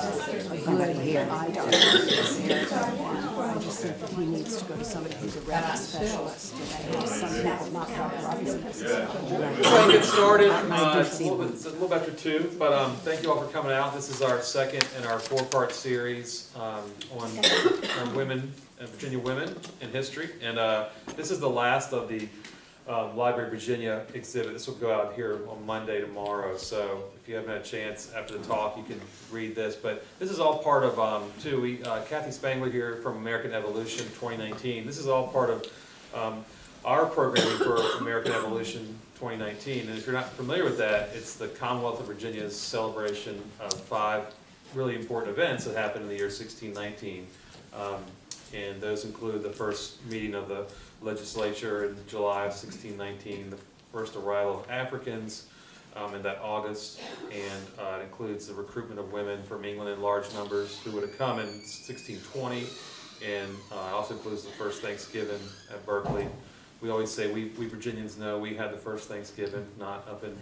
somebody here. I don't know. I just think that he needs to go to somebody who's a retina specialist. Some people, not Dr. Robinson. Before we get started, it's a little after 2, but thank you all for coming out. This is our second in our 4-part series on women, Virginia women in history, and this is the last of the Library of Virginia exhibit. This will go out here on Monday tomorrow, so if you haven't had a chance after the talk, you can read this. But this is all part of, Kathy Spangler here from American Evolution 2019. This is all part of our programming for American Evolution 2019. And if you're not familiar with that, it's the Commonwealth of Virginia's celebration of 5 really important events that happened in the year 1619. And those include the first meeting of the legislature in July of 1619, the first arrival of Africans in that August, and it includes the recruitment of women from England in large numbers who would have come in 1620, and it also includes the first Thanksgiving at Berkeley. We always say we Virginians know we had the first Thanksgiving, not up in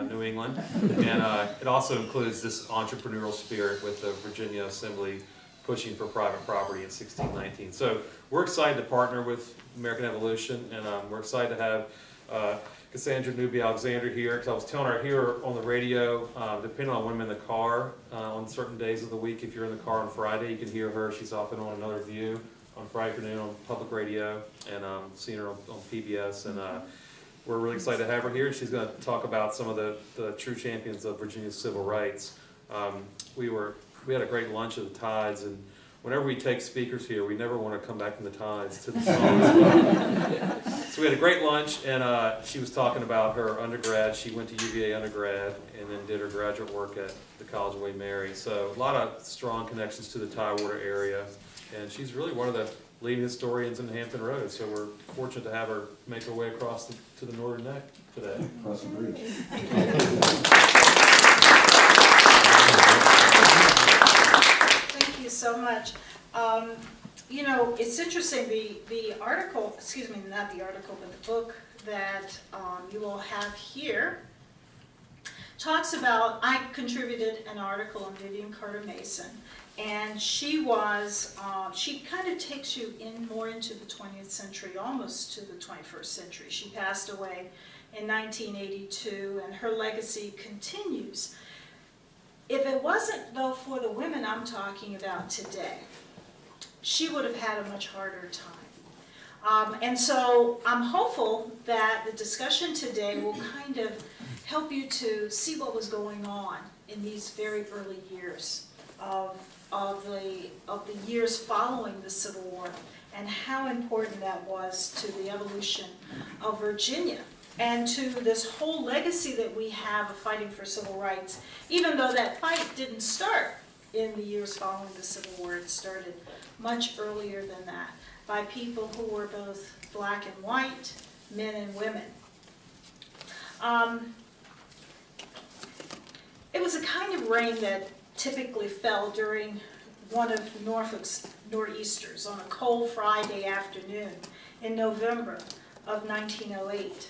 New England. And it also includes this entrepreneurial spirit with the Virginia Assembly pushing for private property in 1619. So we're excited to partner with American Evolution, and we're excited to have Cassandra Newby-Alexander here, because I was telling her here on the radio, depending on when I'm in the car, on certain days of the week, if you're in the car on Friday, you can hear her. She's often on Another View on Friday afternoon on public radio, and seeing her on PBS, and we're really excited to have her here. She's going to talk about some of the true champions of Virginia's civil rights. We had a great lunch at the Tides, and whenever we take speakers here, we never want to come back from the Tides to the songs. So we had a great lunch, and she was talking about her undergrad. She went to UVA undergrad and then did her graduate work at the College of William Mary. So a lot of strong connections to the Tidewater area, and she's really one of the leading historians in the Hampton Roads. So we're fortunate to have her make her way across to the Northern Neck today. Across the bridge. Thank you so much. You know, it's interesting, the article, excuse me, not the article, but the book that you all have here talks about, I contributed an article on Vivian Carter Mason, and she was, she kind of takes you in more into the 20th century, almost to the 21st century. She passed away in 1982, and her legacy continues. If it wasn't, though, for the women I'm talking about today, she would have had a much harder time. And so I'm hopeful that the discussion today will kind of help you to see what was going on in these very early years of the years following the Civil War, and how important that was to the evolution of Virginia, and to this whole legacy that we have of fighting for civil rights, even though that fight didn't start in the years following the Civil War. It started much earlier than that, by people who were both black and white, men and women. It was a kind of rain that typically fell during one of Norfolk's nor'easters on a cold Friday afternoon in November of 1908.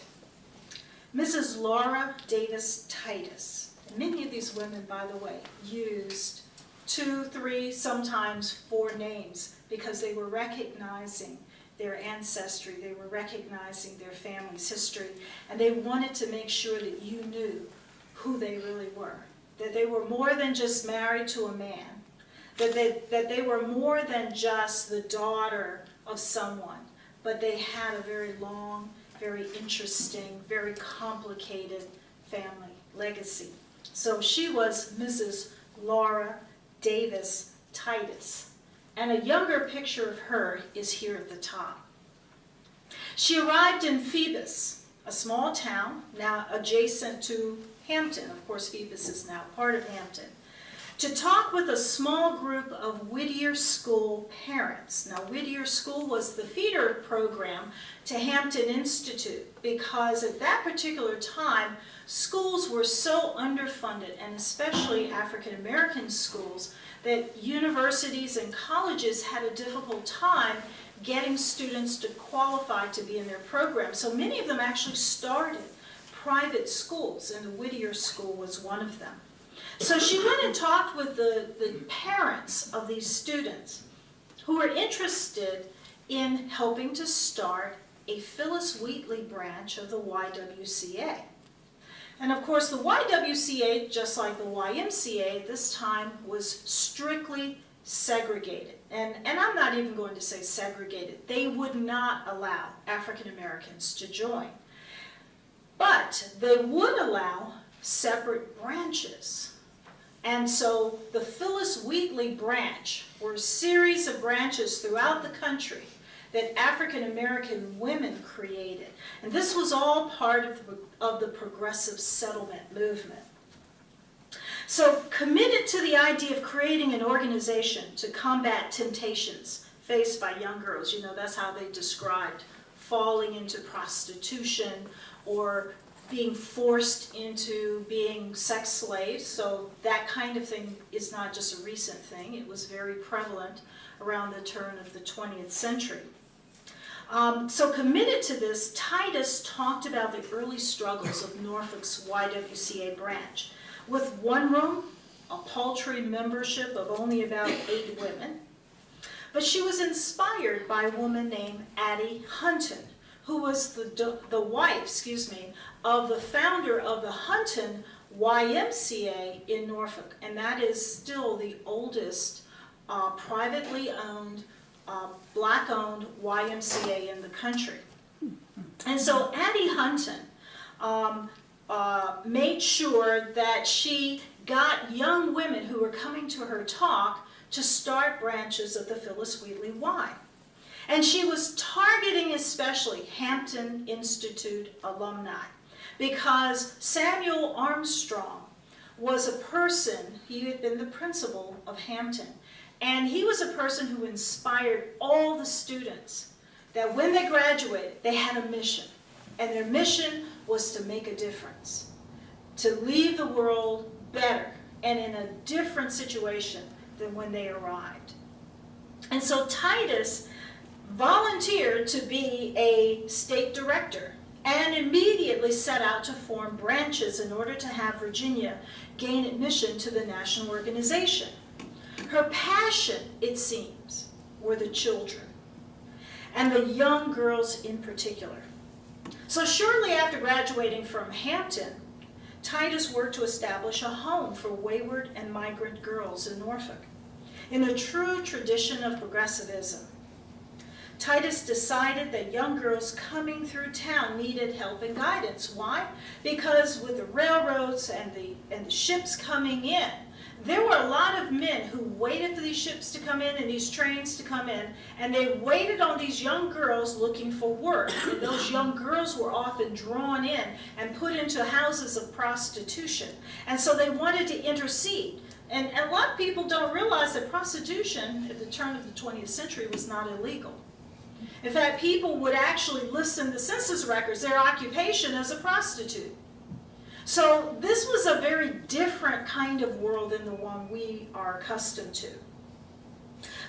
Mrs. Laura Davis Titus, and many of these women, by the way, used 2, 3, sometimes 4 names because they were recognizing their ancestry, they were recognizing their family's history, and they wanted to make sure that you knew who they really were, that they were more than just married to a man, that they were more than just the daughter of someone, but they had a very long, very interesting, very complicated family legacy. So she was Mrs. Laura Davis Titus, and a younger picture of her is here at the top. She arrived in Phoebus, a small town now adjacent to Hampton. Of course, Phoebus is now part of Hampton, to talk with a small group of Whittier School parents. Now, Whittier School was the feeder program to Hampton Institute, because at that particular time, schools were so underfunded, and especially African American schools, that universities and colleges had a difficult time getting students to qualify to be in their program. So many of them actually started private schools, and the Whittier School was one of them. So she went and talked with the parents of these students who were interested in helping to start a Phyllis Wheatley branch of the YWCA. And of course the YWCA, just like the YMCA, this time was strictly segregated. And I'm not even going to say segregated. They would not allow African Americans to join. But they would allow separate branches. And so the Phyllis Wheatley branch were a series of branches throughout the country that African American women created. And this was all part of the progressive settlement movement. So committed to the idea of creating an organization to combat temptations faced by young girls, you know, that's how they described falling into prostitution or being forced into being sex slaves. So that kind of thing is not just a recent thing. It was very prevalent around the turn of the 20th century. So committed to this, Titus talked about the early struggles of Norfolk's YWCA branch, with one room, a paltry membership of only about 8 women. But she was inspired by a woman named Addie Hunton, who was the wife, of the founder of the Hunton YMCA in Norfolk, and that is still the oldest privately owned, black-owned YMCA in the country. And so Addie Hunton made sure that she got young women who were coming to her talk to start branches of the Phyllis Wheatley Y. And she was targeting especially Hampton Institute alumni, because Samuel Armstrong was a person, he had been the principal of Hampton, and he was a person who inspired all the students that when they graduated, they had a mission. And their mission was to make a difference, to leave the world better and in a different situation than when they arrived. And so Titus volunteered to be a state director and immediately set out to form branches in order to have Virginia gain admission to the national organization. Her passion, it seems, were the children, and the young girls in particular. So shortly after graduating from Hampton, Titus worked to establish a home for wayward and migrant girls in Norfolk, in the true tradition of progressivism. Titus decided that young girls coming through town needed help and guidance. Why? Because with the railroads and the ships coming in, there were a lot of men who waited for these ships to come in and these trains to come in, and they waited on these young girls looking for work. And those young girls were often drawn in and put into houses of prostitution. And so they wanted to intercede. And a lot of people don't realize that prostitution at the turn of the 20th century was not illegal. In fact, people would actually list in the census records their occupation as a prostitute. So this was a very different kind of world than the one we are accustomed to.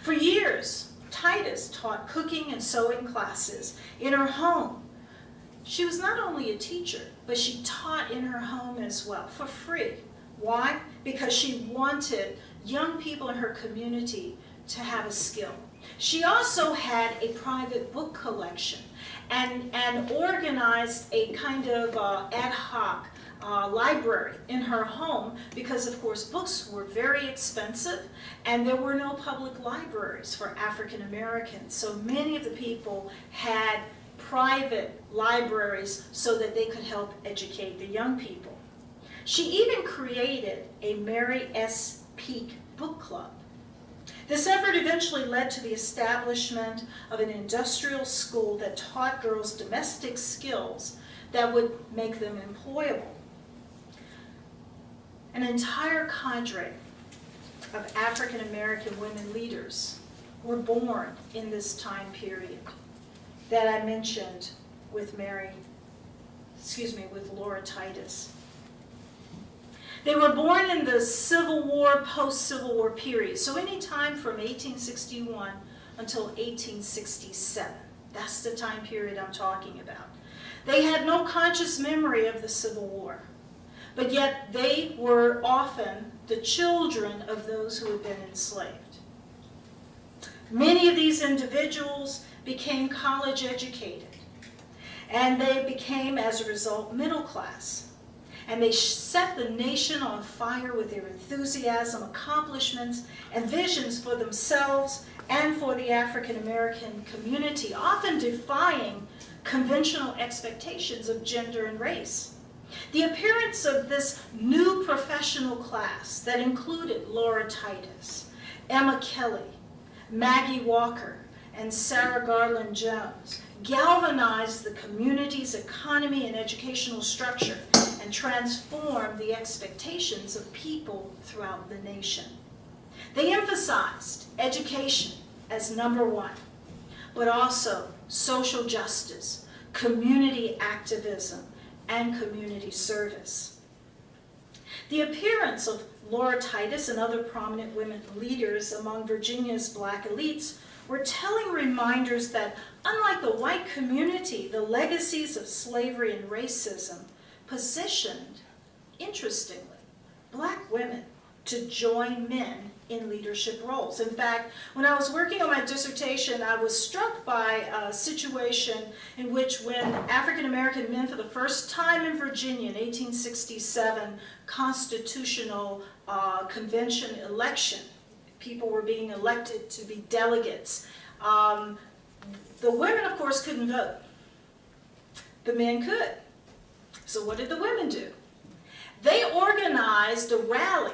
For years, Titus taught cooking and sewing classes in her home. She was not only a teacher, but she taught in her home as well, for free. Why? Because she wanted young people in her community to have a skill. She also had a private book collection and organized a kind of ad hoc library in her home, because of course books were very expensive and there were no public libraries for African Americans. So many of the people had private libraries so that they could help educate the young people. She even created a Mary S. Peak book club. This effort eventually led to the establishment of an industrial school that taught girls domestic skills that would make them employable. An entire cadre of African American women leaders were born in this time period that I mentioned with with Laura Titus. They were born in the Civil War, post-Civil War period, so any time from 1861 until 1867. That's the time period I'm talking about. They had no conscious memory of the Civil War, but yet they were often the children of those who had been enslaved. Many of these individuals became college educated, and they became, as a result, middle class. And they set the nation on fire with their enthusiasm, accomplishments, and visions for themselves and for the African American community, often defying conventional expectations of gender and race. The appearance of this new professional class that included Laura Titus, Emma Kelley, Maggie Walker, and Sarah Garlan Jones galvanized the community's economy and educational structure and transformed the expectations of people throughout the nation. They emphasized education as number one, but also social justice, community activism, and community service. The appearance of Laura Titus and other prominent women leaders among Virginia's black elites were telling reminders that, unlike the white community, the legacies of slavery and racism positioned, interestingly, black women to join men in leadership roles. In fact, when I was working on my dissertation, I was struck by a situation in which when African American men, for the first time in Virginia in 1867 constitutional convention election, people were being elected to be delegates. The women, of course, couldn't vote. The men could. So what did the women do? They organized a rally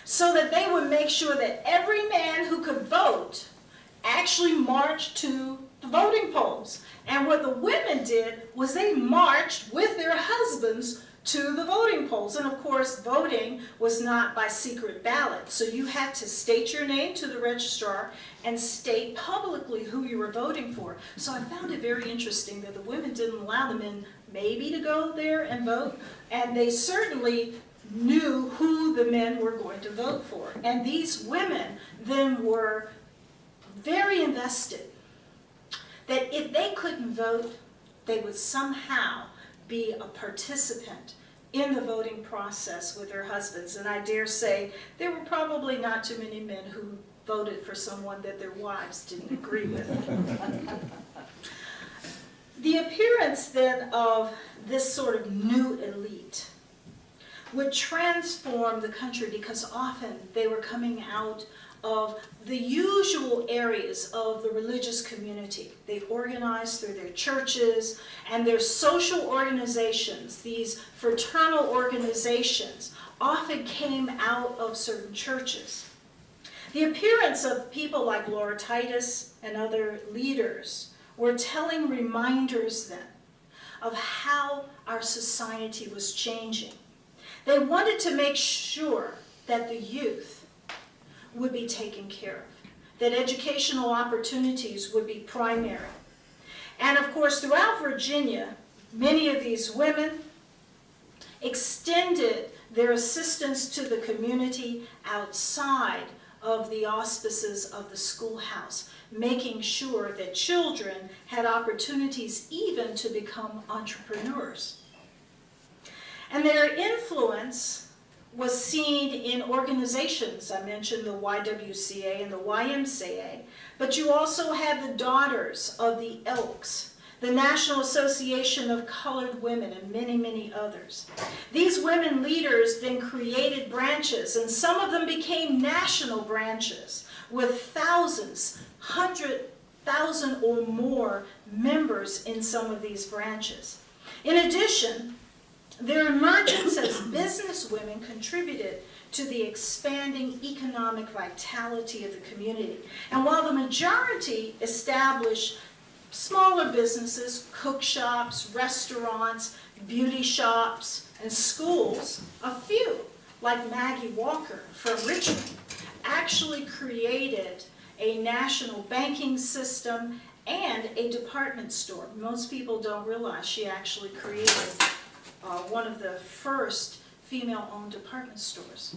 so that they would make sure that every man who could vote actually marched to the voting polls. And what the women did was they marched with their husbands to the voting polls. And of course, voting was not by secret ballot. So you had to state your name to the registrar and state publicly who you were voting for. So I found it very interesting that the women didn't allow the men maybe to go there and vote, and they certainly knew who the men were going to vote for. And these women then were very invested that if they couldn't vote, they would somehow be a participant in the voting process with their husbands. And I dare say there were probably not too many men who voted for someone that their wives didn't agree with. The appearance then of this sort of new elite would transform the country because often they were coming out of the usual areas of the religious community. They organized through their churches and their social organizations. These fraternal organizations often came out of certain churches. The appearance of people like Laura Titus and other leaders were telling reminders then of how our society was changing. They wanted to make sure that the youth would be taken care of, that educational opportunities would be primary. And of course, throughout Virginia, many of these women extended their assistance to the community outside of the auspices of the schoolhouse, making sure that children had opportunities even to become entrepreneurs. And their influence was seen in organizations. I mentioned the YWCA and the YMCA, but you also had the Daughters of the Elks, the National Association of Colored Women, and many, many others. These women leaders then created branches, and some of them became national branches with thousands, 100,000 or more members in some of these branches. In addition, their emergence as business women contributed to the expanding economic vitality of the community. And while the majority established smaller businesses, cook shops, restaurants, beauty shops, and schools, a few, like Maggie Walker from Richmond, actually created a national banking system and a department store. Most people don't realize she actually created one of the first female-owned department stores.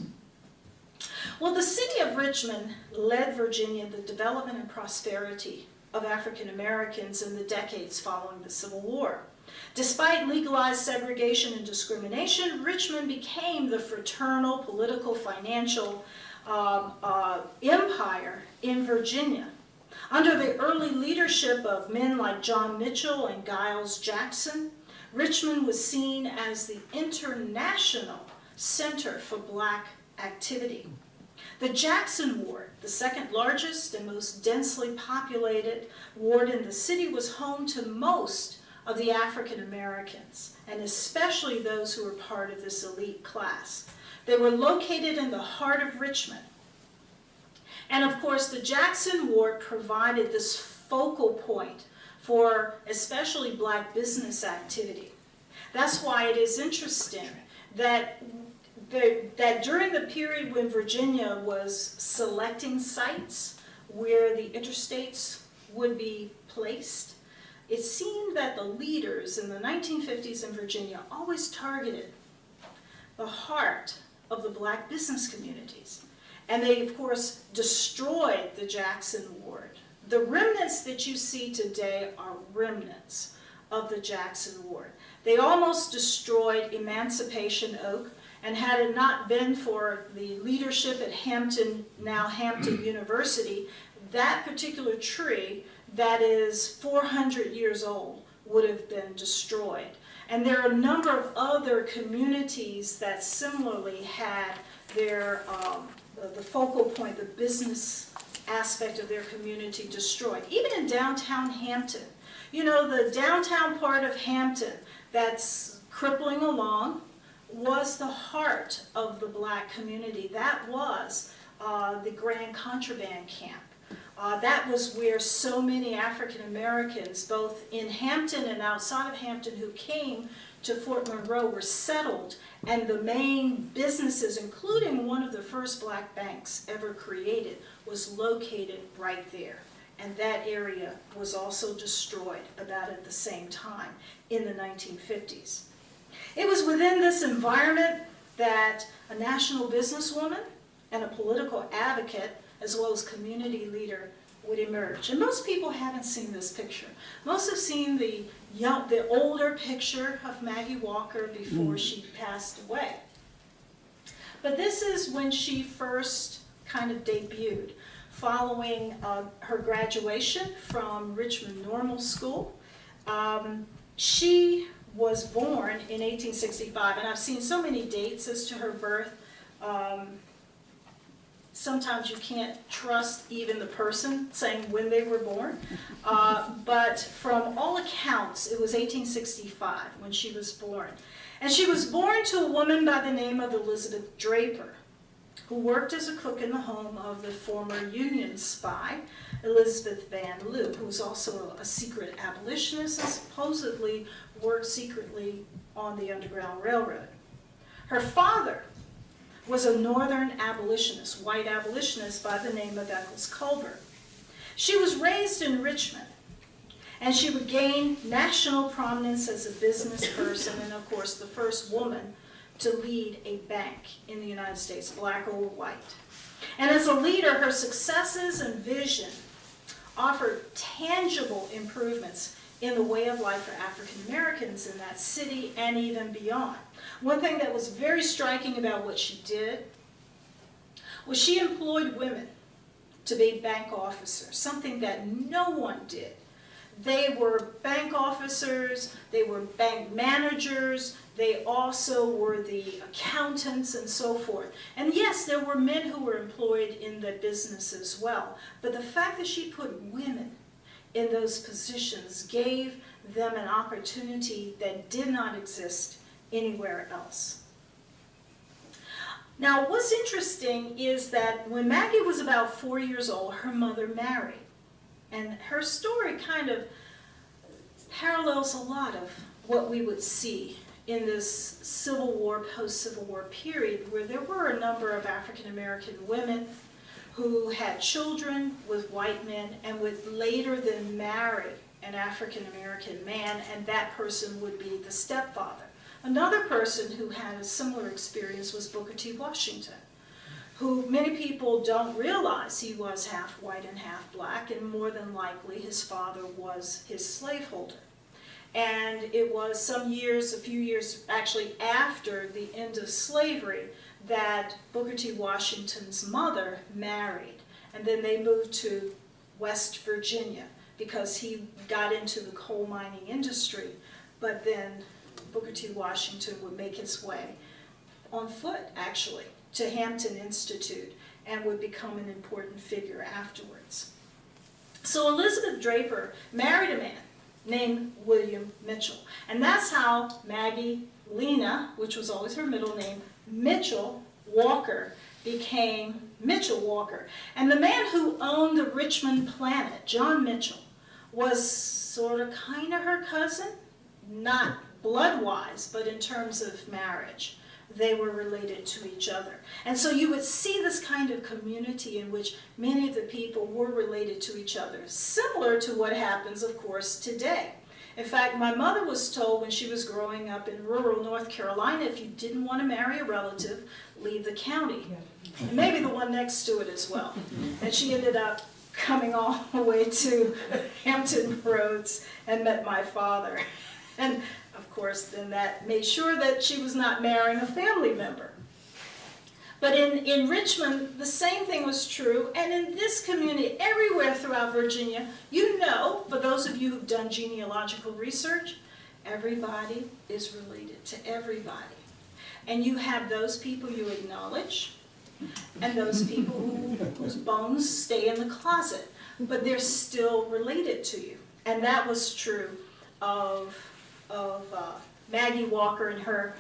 Well, the city of Richmond led Virginia in the development and prosperity of African Americans in the decades following the Civil War. Despite legalized segregation and discrimination, Richmond became the fraternal, political, financial empire in Virginia. Under the early leadership of men like John Mitchell and Giles Jackson, Richmond was seen as the international center for black activity. The Jackson Ward, the second largest and most densely populated ward in the city, was home to most of the African Americans, and especially those who were part of this elite class. They were located in the heart of Richmond. And of course, the Jackson Ward provided this focal point for especially black business activity. That's why it is interesting that during the period when Virginia was selecting sites where the interstates would be placed, it seemed that the leaders in the 1950s in Virginia always targeted the heart of the black business communities. And they, of course, destroyed the Jackson Ward. The remnants that you see today are remnants of the Jackson Ward. They almost destroyed Emancipation Oak, and had it not been for the leadership at Hampton, now Hampton University, that particular tree that is 400 years old would have been destroyed. And there are a number of other communities that similarly had their, the focal point, the business aspect of their community destroyed. Even in downtown Hampton. You know, the downtown part of Hampton that's crippling along was the heart of the black community. That was the Grand Contraband Camp. That was where so many African Americans, both in Hampton and outside of Hampton, who came to Fort Monroe were settled, and the main businesses, including one of the first black banks ever created, was located right there. And that area was also destroyed about at the same time in the 1950s. It was within this environment that a national businesswoman and a political advocate, as well as community leader, would emerge. And most people haven't seen this picture. Most have seen the older picture of Maggie Walker before she passed away. But this is when she first kind of debuted, following her graduation from Richmond Normal School. She was born in 1865, and I've seen so many dates as to her birth. Sometimes you can't trust even the person saying when they were born. But from all accounts, it was 1865 when she was born. And she was born to a woman by the name of Elizabeth Draper, who worked as a cook in the home of the former Union spy, Elizabeth Van Lew, who was also a secret abolitionist and supposedly worked secretly on the Underground Railroad. Her father was a Northern abolitionist, white abolitionist by the name of Eccles Culver. She was raised in Richmond, and she would gain national prominence as a business person and, of course, the first woman to lead a bank in the United States, black or white. And as a leader, her successes and vision offered tangible improvements in the way of life for African Americans in that city and even beyond. One thing that was very striking about what she did was she employed women to be bank officers, something that no one did. They were bank officers, they were bank managers, they also were the accountants and so forth. And yes, there were men who were employed in the business as well. But the fact that she put women in those positions gave them an opportunity that did not exist anywhere else. Now, what's interesting is that when Maggie was about 4 years old, her mother married. And her story kind of parallels a lot of what we would see in this Civil War, post-Civil War period, where there were a number of African American women who had children with white men and would later then marry an African American man, and that person would be the stepfather. Another person who had a similar experience was Booker T. Washington, who many people don't realize he was half white and half black, and more than likely his father was his slaveholder. And it was a few years actually after the end of slavery, that Booker T. Washington's mother married. And then they moved to West Virginia because he got into the coal mining industry. But then Booker T. Washington would make his way on foot, actually, to Hampton Institute and would become an important figure afterwards. So Elizabeth Draper married a man named William Mitchell. And that's how Maggie Lena, which was always her middle name, Mitchell Walker, became Mitchell Walker. And the man who owned the Richmond Planet, John Mitchell, was sort of kind of her cousin, not blood-wise, but in terms of marriage. They were related to each other. And so you would see this kind of community in which many of the people were related to each other, similar to what happens, of course, today. In fact, my mother was told when she was growing up in rural North Carolina, if you didn't want to marry a relative, leave the county. And maybe the one next to it as well. And she ended up coming all the way to Hampton Roads and met my father. And of course, then that made sure that she was not marrying a family member. But in Richmond, the same thing was true. And in this community, everywhere throughout Virginia, you know, for those of you who've done genealogical research, everybody is related to everybody. And you have those people you acknowledge, and those people whose bones stay in the closet, but they're still related to you. And that was true of Maggie Walker and her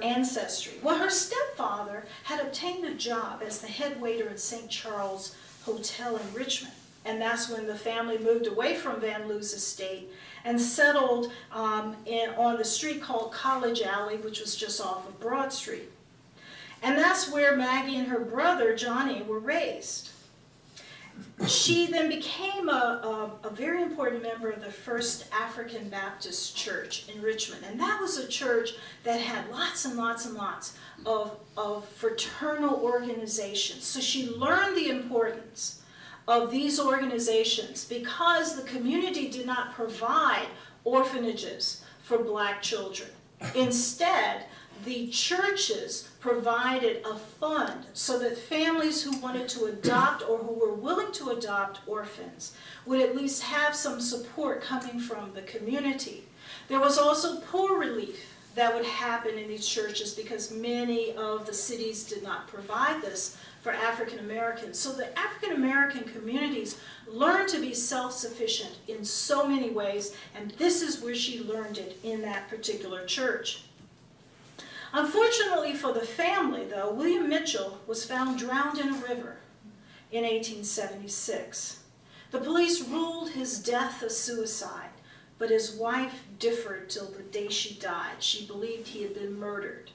ancestry. Well, her stepfather had obtained a job as the head waiter in St. Charles Hotel in Richmond. And that's when the family moved away from Van Loo's estate and settled on the street called College Alley, which was just off of Broad Street. And that's where Maggie and her brother, Johnny, were raised. She then became a very important member of the First African Baptist Church in Richmond. And that was a church that had lots and lots and lots of fraternal organizations. So she learned the importance of these organizations because the community did not provide orphanages for black children. Instead, the churches provided a fund so that families who wanted to adopt or who were willing to adopt orphans would at least have some support coming from the community. There was also poor relief that would happen in these churches because many of the cities did not provide this for African Americans. So the African American communities learned to be self-sufficient in so many ways, and this is where she learned it in that particular church. Unfortunately for the family, though, William Mitchell was found drowned in a river in 1876. The police ruled his death a suicide, but his wife differed till the day she died. She believed he had been murdered.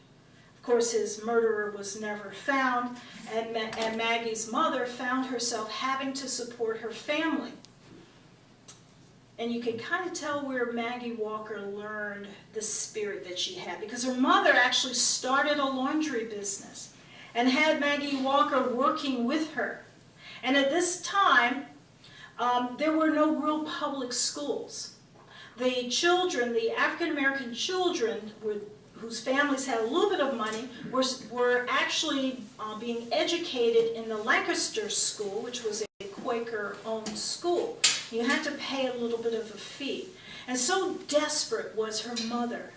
Of course, his murderer was never found, and Maggie's mother found herself having to support her family. And you can kind of tell where Maggie Walker learned the spirit that she had, because her mother actually started a laundry business and had Maggie Walker working with her. And at this time, there were no real public schools. The children, the African American children, whose families had a little bit of money, were actually being educated in the Lancaster School, which was a Quaker-owned school. You had to pay a little bit of a fee. And so desperate was her mother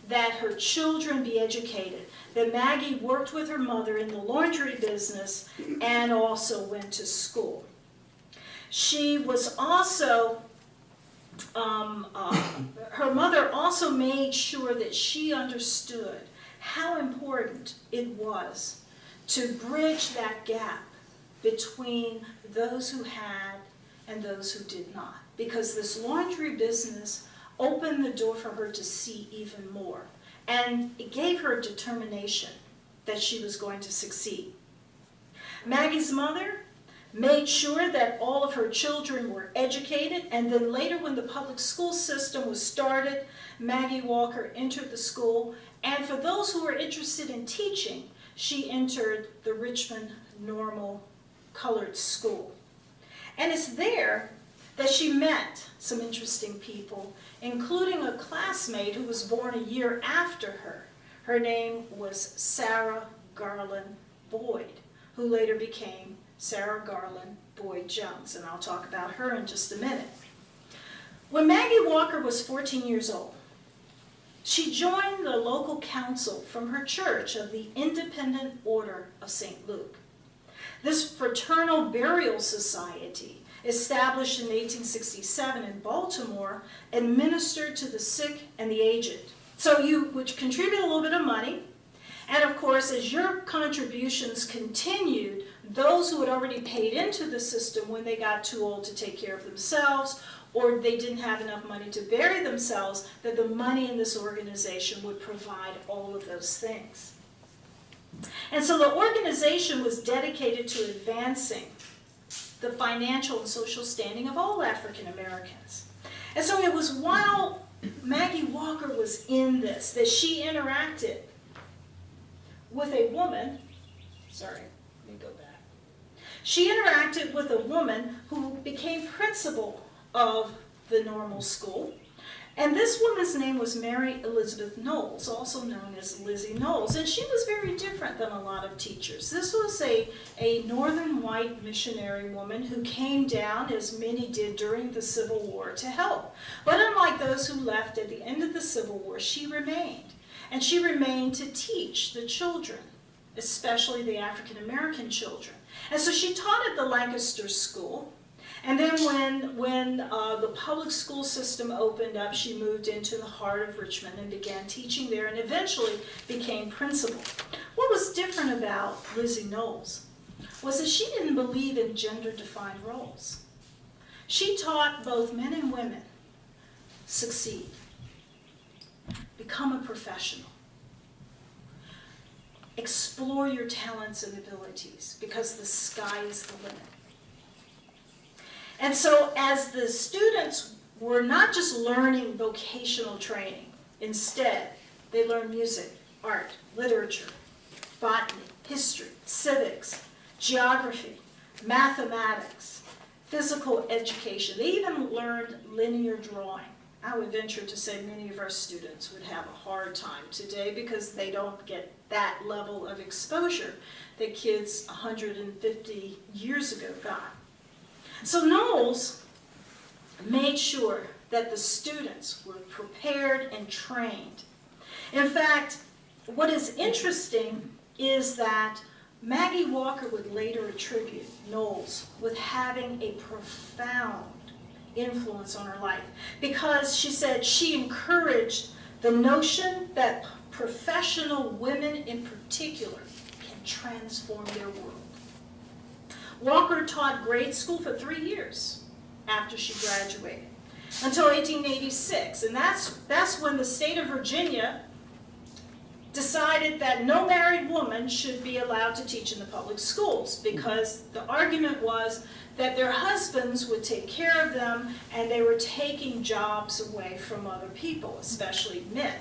that her children be educated, that Maggie worked with her mother in the laundry business and also went to school. She was also, her mother also made sure that she understood how important it was to bridge that gap between those who had and those who did not. Because this laundry business opened the door for her to see even more. And it gave her determination that she was going to succeed. Maggie's mother made sure that all of her children were educated, and then later when the public school system was started, Maggie Walker entered the school, and for those who were interested in teaching, she entered the Richmond Normal Colored School. And it's there that she met some interesting people, including a classmate who was born a year after her. Her name was Sarah Garlan Boyd, who later became Sarah Garlan Boyd Jones, and I'll talk about her in just a minute. When Maggie Walker was 14 years old, she joined the local council from her church of the Independent Order of St. Luke. This fraternal burial society, established in 1867 in Baltimore, administered to the sick and the aged. So you would contribute a little bit of money, and of course, as your contributions continued, those who had already paid into the system when they got too old to take care of themselves, or they didn't have enough money to bury themselves, that the money in this organization would provide all of those things. And so the organization was dedicated to advancing the financial and social standing of all African Americans. And so it was while Maggie Walker was in this that she interacted with a woman, sorry, let me go back. She interacted with a woman who became principal of the normal school. And this woman's name was Mary Elizabeth Knowles, also known as Lizzie Knowles. And she was very different than a lot of teachers. This was a northern white missionary woman who came down, as many did during the Civil War, to help. But unlike those who left at the end of the Civil War, she remained. And she remained to teach the children, especially the African American children. And so she taught at the Lancaster School. And then when the public school system opened up, she moved into the heart of Richmond and began teaching there and eventually became principal. What was different about Lizzie Knowles was that she didn't believe in gender-defined roles. She taught both men and women succeed, become a professional, explore your talents and abilities, because the sky is the limit. And so as the students were not just learning vocational training, instead they learned music, art, literature, botany, history, civics, geography, mathematics, physical education. They even learned linear drawing. I would venture to say many of our students would have a hard time today because they don't get that level of exposure that kids 150 years ago got. So Knowles made sure that the students were prepared and trained. In fact, what is interesting is that Maggie Walker would later attribute Knowles with having a profound influence on her life, because she said she encouraged the notion that professional women in particular can transform their world. Walker taught grade school for 3 years after she graduated, until 1886, and that's when the state of Virginia decided that no married woman should be allowed to teach in the public schools, because the argument was that their husbands would take care of them and they were taking jobs away from other people, especially men.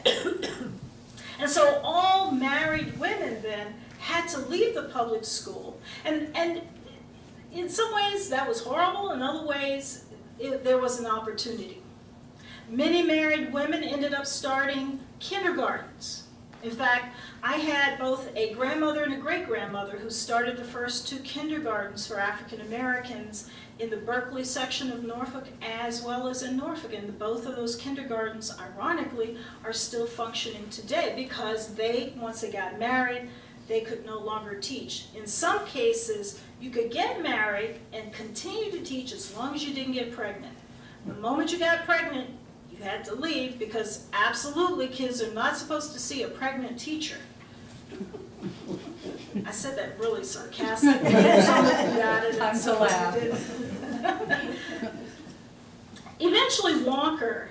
And so all married women then had to leave the public school, and in some ways that was horrible, in other ways there was an opportunity. Many married women ended up starting kindergartens. In fact, I had both a grandmother and a great-grandmother who started the first 2 kindergartens for African Americans in the Berkeley section of Norfolk as well as in Norfolk. And both of those kindergartens, ironically, are still functioning today because once they got married, they could no longer teach. In some cases, you could get married and continue to teach as long as you didn't get pregnant. The moment you got pregnant, you had to leave, because absolutely kids are not supposed to see a pregnant teacher. I said that really sarcastically. Some of you got it. Time to laugh. Eventually, Walker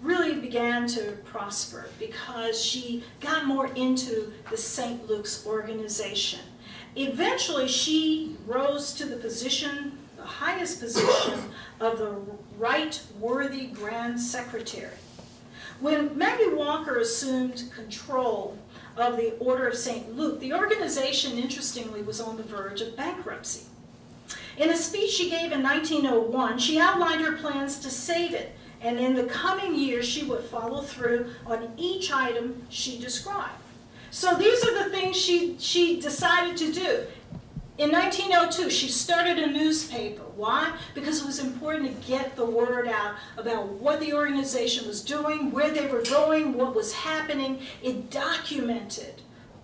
really began to prosper because she got more into the St. Luke's organization. Eventually, she rose to the position, the highest position, of the Right Worthy Grand Secretary. When Maggie Walker assumed control of the Order of St. Luke, the organization, interestingly, was on the verge of bankruptcy. In a speech she gave in 1901, she outlined her plans to save it, and in the coming years she would follow through on each item she described. So these are the things she decided to do. In 1902, she started a newspaper. Why? Because it was important to get the word out about what the organization was doing, where they were going, what was happening. It documented,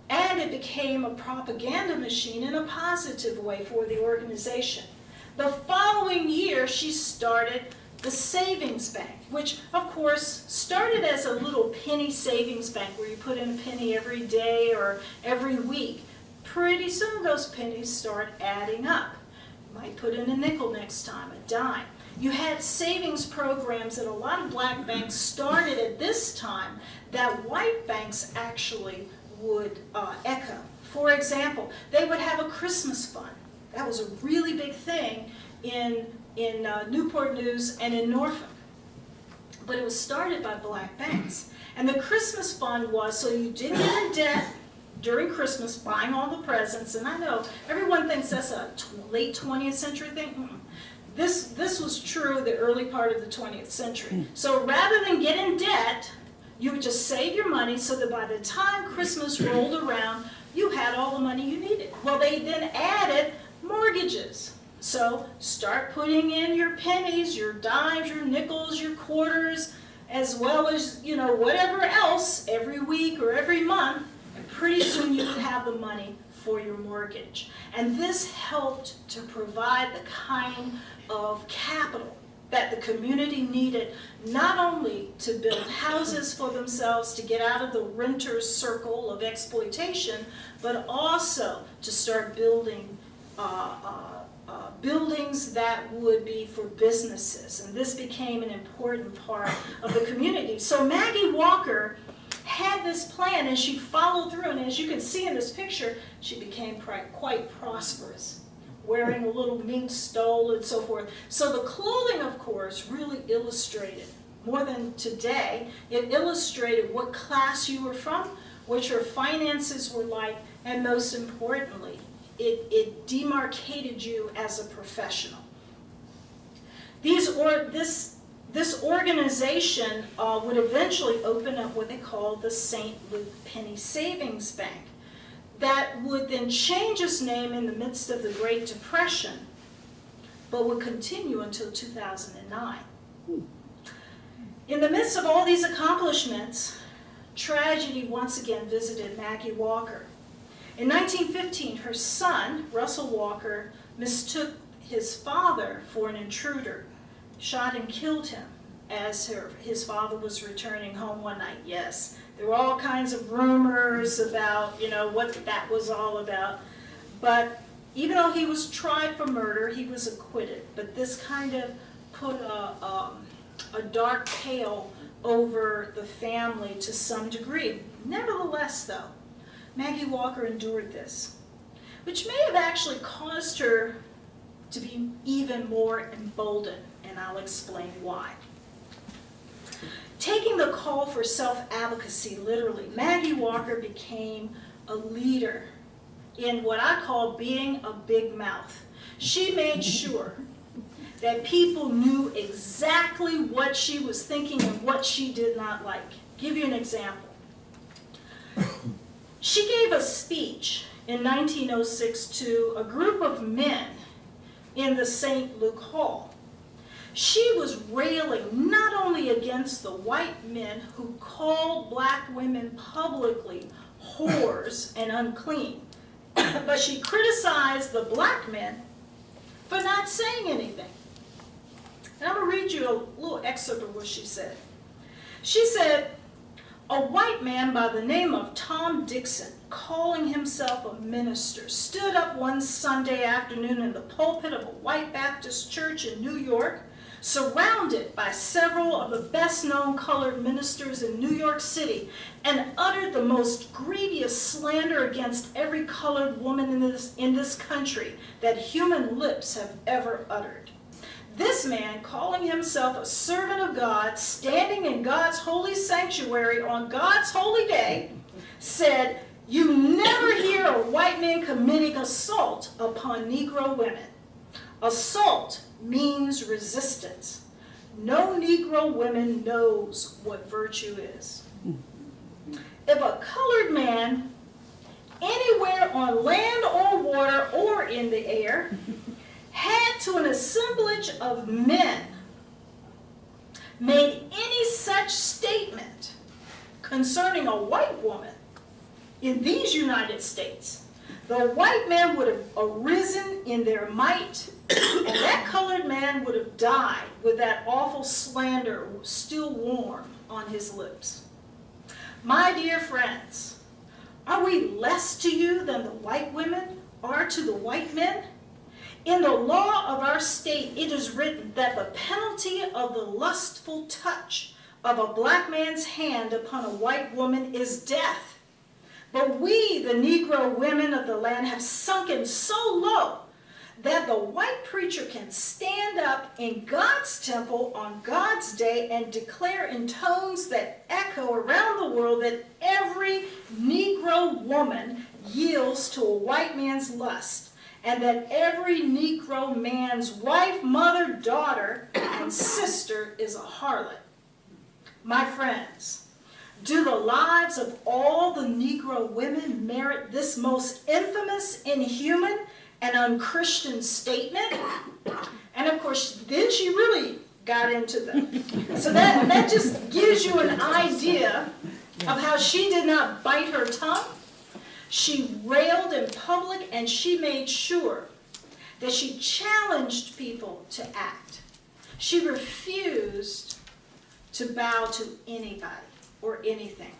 and it became a propaganda machine in a positive way for the organization. The following year, she started the savings bank, which of course started as a little penny savings bank where you put in a penny every day or every week. Pretty soon those pennies start adding up. You might put in a nickel next time, a dime. You had savings programs that a lot of black banks started at this time that white banks actually would echo. For example, they would have a Christmas fund. That was a really big thing in Newport News and in Norfolk. But it was started by black banks. And the Christmas fund was so you didn't get in debt during Christmas buying all the presents. And I know everyone thinks that's a late 20th century thing. This was true the early part of the 20th century. So rather than get in debt, you would just save your money so that by the time Christmas rolled around, you had all the money you needed. Well, they then added mortgages. So start putting in your pennies, your dimes, your nickels, your quarters, as well as, you know, whatever else every week or every month, and pretty soon you would have the money for your mortgage. And this helped to provide the kind of capital that the community needed, not only to build houses for themselves to get out of the renter's circle of exploitation, but also to start building buildings that would be for businesses. And this became an important part of the community. So Maggie Walker had this plan and she followed through, and as you can see in this picture, she became quite prosperous, wearing a little mink stole and so forth. So the clothing, of course, really illustrated, more than today, it illustrated what class you were from, what your finances were like, and most importantly, it demarcated you as a professional. This organization would eventually open up what they called the St. Luke Penny Savings Bank. That would then change its name in the midst of the Great Depression, but would continue until 2009. In the midst of all these accomplishments, tragedy once again visited Maggie Walker. In 1915, her son, Russell Walker, mistook his father for an intruder, shot and killed him as his father was returning home one night. Yes, there were all kinds of rumors about, you know, what that was all about. But even though he was tried for murder, he was acquitted. But this kind of put a dark pall over the family to some degree. Nevertheless, though, Maggie Walker endured this, which may have actually caused her to be even more emboldened, and I'll explain why. Taking the call for self-advocacy literally, Maggie Walker became a leader in what I call being a big mouth. She made sure that people knew exactly what she was thinking and what she did not like. Give you an example. She gave a speech in 1906 to a group of men in the St. Luke Hall. She was railing not only against the white men who called black women publicly whores and unclean, but she criticized the black men for not saying anything. And I'm going to read you a little excerpt of what she said. She said, "A white man by the name of Tom Dixon, calling himself a minister, stood up one Sunday afternoon in the pulpit of a white Baptist church in New York, surrounded by several of the best-known colored ministers in New York City, and uttered the most grievous slander against every colored woman in this country that human lips have ever uttered. This man, calling himself a servant of God, standing in God's holy sanctuary on God's holy day, said, 'You never hear a white man committing assault upon Negro women. Assault means resistance. No Negro woman knows what virtue is. If a colored man, anywhere on land or water or in the air, had to an assemblage of men made any such statement concerning a white woman in these United States, the white men would have arisen in their might, and that colored man would have died with that awful slander still warm on his lips. My dear friends, are we less to you than the white women are to the white men? In the law of our state, it is written that the penalty of the lustful touch of a black man's hand upon a white woman is death. But we, the Negro women of the land, have sunken so low that the white preacher can stand up in God's temple on God's day and declare in tones that echo around the world that every Negro woman yields to a white man's lust, and that every Negro man's wife, mother, daughter, and sister is a harlot. My friends, do the lives of all the Negro women merit this most infamous, inhuman, and unchristian statement? And of course, then she really got into them. So that just gives you an idea of how she did not bite her tongue. She railed in public, and she made sure that she challenged people to act. She refused to bow to anybody or anything.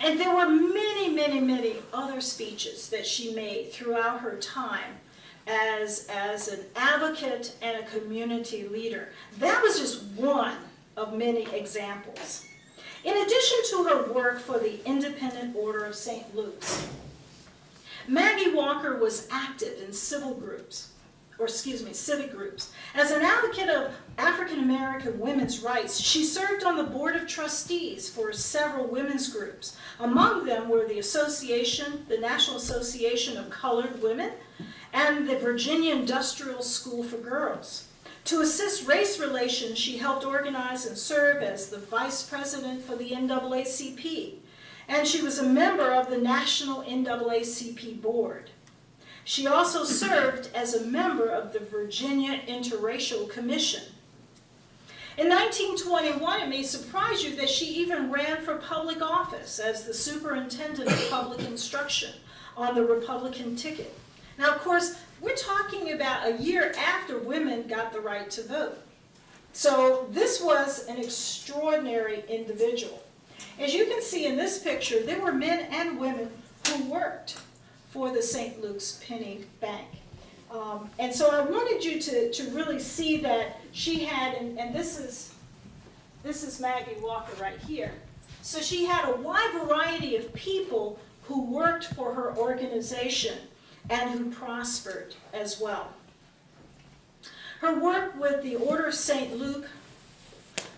And there were many, many, many other speeches that she made throughout her time as an advocate and a community leader. That was just one of many examples. In addition to her work for the Independent Order of St. Luke's, Maggie Walker was active in civic groups. As an advocate of African American women's rights, she served on the board of trustees for several women's groups. Among them were the National Association of Colored Women, and the Virginia Industrial School for Girls. To assist race relations, she helped organize and serve as the vice president for the NAACP, and she was a member of the National NAACP board. She also served as a member of the Virginia Interracial Commission. In 1921, it may surprise you that she even ran for public office as the superintendent of public instruction on the Republican ticket. Now, of course, we're talking about a year after women got the right to vote. So this was an extraordinary individual. As you can see in this picture, there were men and women who worked for the St. Luke's Penny Bank. And so I wanted you to really see that she had, and this is Maggie Walker right here. So she had a wide variety of people who worked for her organization and who prospered as well. Her work with the Order of St. Luke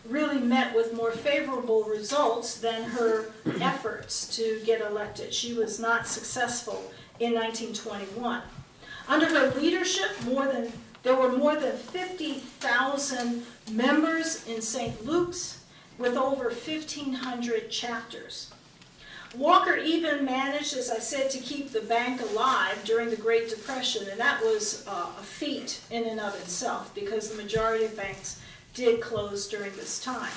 really met with more favorable results than her efforts to get elected. She was not successful in 1921. Under her leadership, there were more than 50,000 members in St. Luke's with over 1,500 chapters. Walker even managed, as I said, to keep the bank alive during the Great Depression, and that was a feat in and of itself because the majority of banks did close during this time.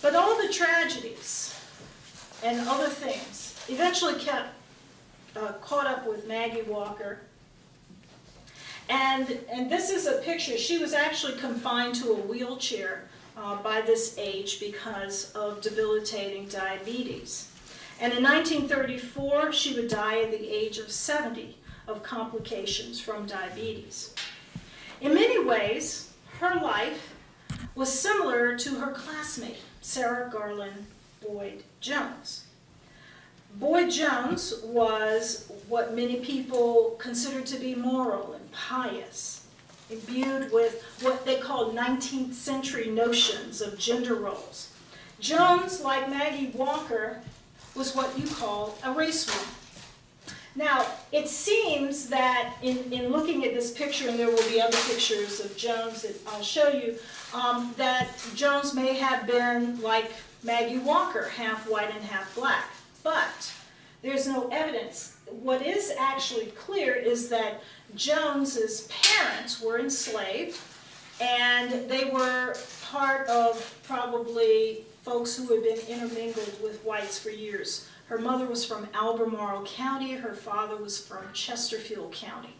But all the tragedies and other things eventually caught up with Maggie Walker. And this is a picture. She was actually confined to a wheelchair by this age because of debilitating diabetes. And in 1934, she would die at the age of 70 of complications from diabetes. In many ways, her life was similar to her classmate, Sarah Garlan Boyd Jones. Boyd Jones was what many people considered to be moral and pious, imbued with what they called 19th century notions of gender roles. Jones, like Maggie Walker, was what you call a race woman. Now, it seems that in looking at this picture, and there will be other pictures of Jones that I'll show you, that Jones may have been like Maggie Walker, half white and half black. But there's no evidence. What is actually clear is that Jones's parents were enslaved, and they were part of probably folks who had been intermingled with whites for years. Her mother was from Albemarle County, her father was from Chesterfield County.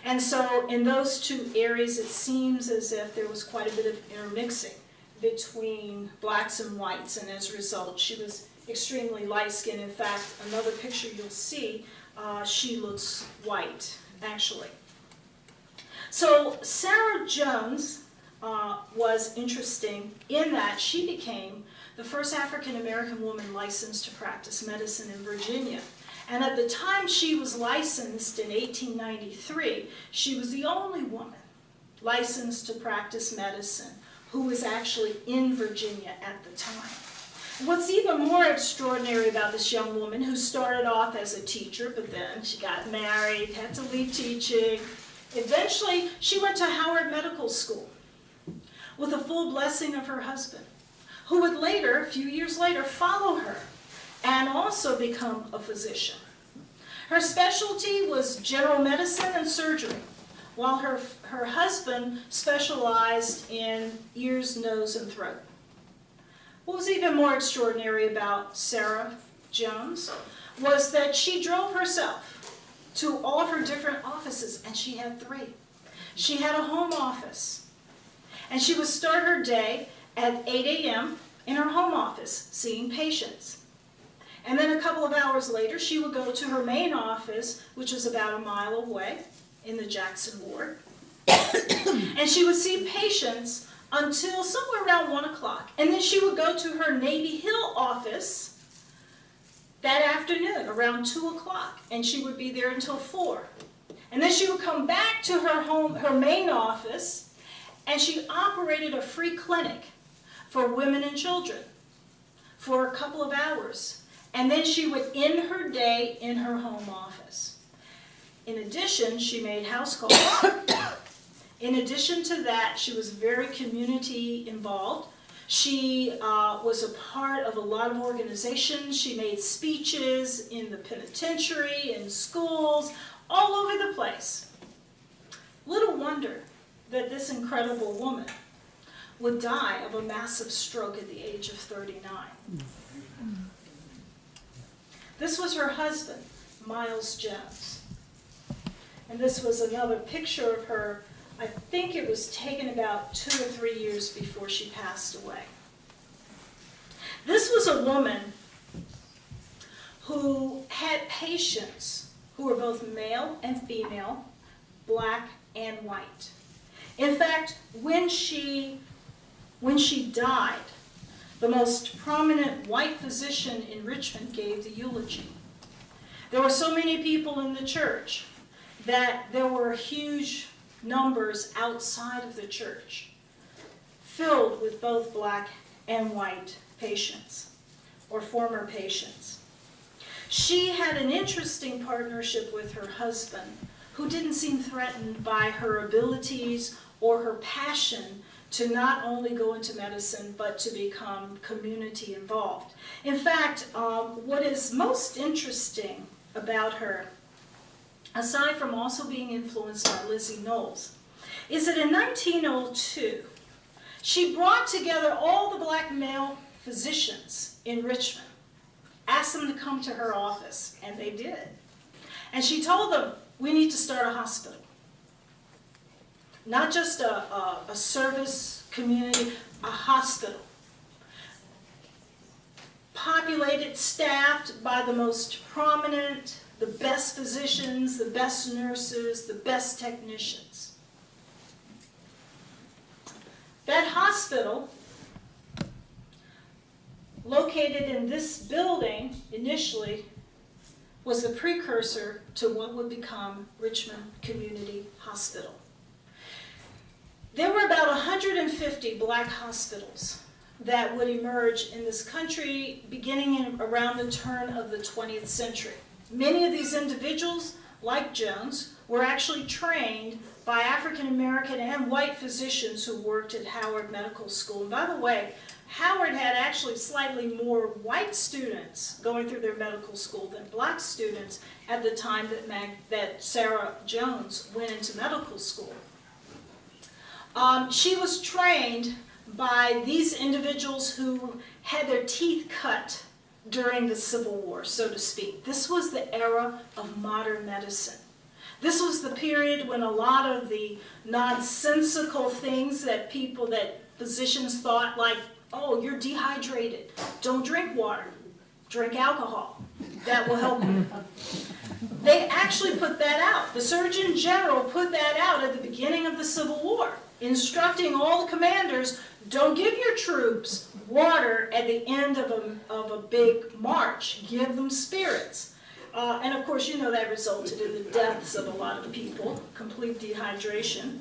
And so in those two areas, it seems as if there was quite a bit of intermixing between blacks and whites, and as a result, she was extremely light-skinned. In fact, another picture you'll see, she looks white, actually. So Sarah Jones was interesting in that she became the first African-American woman licensed to practice medicine in Virginia. And at the time she was licensed in 1893, she was the only woman licensed to practice medicine who was actually in Virginia at the time. What's even more extraordinary about this young woman, who started off as a teacher, but then she got married, had to leave teaching. Eventually, she went to Howard Medical School with the full blessing of her husband, who would later, a few years later, follow her and also become a physician. Her specialty was general medicine and surgery, while her husband specialized in ears, nose, and throat. What was even more extraordinary about Sarah Jones was that she drove herself to all of her different offices, and she had 3. She had a home office, and she would start her day at 8 a.m. in her home office, seeing patients. And then a couple of hours later, she would go to her main office, which was about a mile away in the Jackson ward. And she would see patients until somewhere around 1 o'clock. And then she would go to her Navy Hill office that afternoon, around 2 o'clock. And she would be there until 4. And then she would come back to her main office, and she operated a free clinic for women and children for a couple of hours. And then she would end her day in her home office. In addition, she made house calls. In addition to that, she was very community involved. She was a part of a lot of organizations. She made speeches in the penitentiary, in schools, all over the place. Little wonder that this incredible woman would die of a massive stroke at the age of 39. This was her husband, Miles Jones. And this was another picture of her. I think it was taken about 2 or 3 years before she passed away. This was a woman who had patients who were both male and female, black and white. In fact, when she died, the most prominent white physician in Richmond gave the eulogy. There were so many people in the church that there were huge numbers outside of the church, filled with both black and white patients, or former patients. She had an interesting partnership with her husband, who didn't seem threatened by her abilities or her passion to not only go into medicine, but to become community involved. In fact, what is most interesting about her, aside from also being influenced by Lizzie Knowles, is that in 1902, she brought together all the black male physicians in Richmond, asked them to come to her office, and they did. And she told them, we need to start a hospital. Not just a service community, a hospital. Populated, staffed by the most prominent, the best physicians, the best nurses, the best technicians. That hospital, located in this building initially, was the precursor to what would become Richmond Community Hospital. There were about 150 black hospitals that would emerge in this country beginning around the turn of the 20th century, Many of these individuals, like Jones, were actually trained by African American and white physicians who worked at Howard Medical School. And by the way, Howard had actually slightly more white students going through their medical school than black students at the time that Sarah Jones went into medical school. She was trained by these individuals who had their teeth cut during the Civil War, so to speak. This was the era of modern medicine. This was the period when a lot of the nonsensical things that physicians thought, like, oh, you're dehydrated, don't drink water, drink alcohol, that will help you. They actually put that out. The Surgeon General put that out at the beginning of the Civil War, instructing all the commanders, don't give your troops water at the end of a big march. Give them spirits. And of course, you know that resulted in the deaths of a lot of people, complete dehydration.